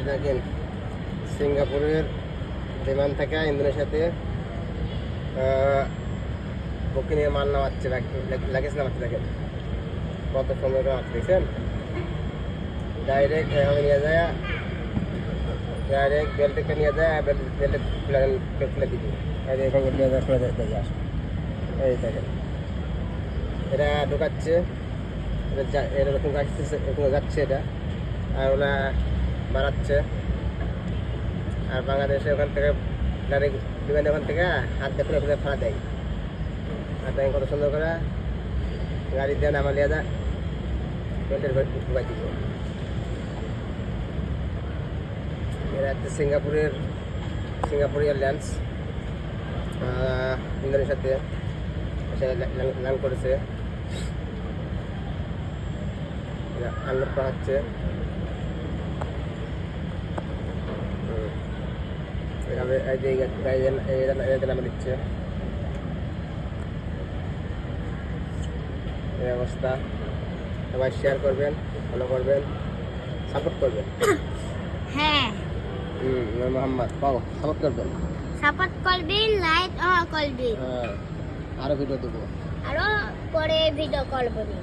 দেখেন সিঙ্গাপুরের বিমান থেকে ইন্দোনেশিয়াতে বুকিং নিয়ে মাল নামাচ্ছে, লাগেজ নামাচ্ছে। দেখেন কত সময় নামাচ্ছে, দেখছেন? ডাইরেক্ট এভাবে নিয়ে যায়, ডাইরেক্ট বেল্টকে নিয়ে যায়, বেল্টে খুলে দিবি। এখানে নিয়ে যায়, খুলে দেয় আসে। এই দেখেন এটা ঢুকাচ্ছে, এরকম আসতেছে, এরকম যাচ্ছে এটা, আর ওরা বাড়াচ্ছে। আর বাংলাদেশে ওখান থেকে ডাইরেক্ট বিমান ওখান থেকে হাত দিয়ে খুলে ফেলা দেয়। আর তাই কত সুন্দর করে গাড়ি দিয়ে নামা লিয়ে যায়, বেল্টের ঢুকাই দিব। এরা হচ্ছে সিঙ্গাপুর এয়ারলাইন্স, ইন্দোনেশিয়াতে ল্যান্ড করেছে। আনলোড করা হচ্ছে। নামে দিচ্ছে এই অবস্থা। সবাই শেয়ার করবেন, ফলো করবেন, সাপোর্ট করবেন। হ্যাঁ, মোহাম্মদ সাপোর্ট করবেন, লাইক করবেন। আরো ভিডিও দেবো, আরো পরে ভিডিও কল করবেন।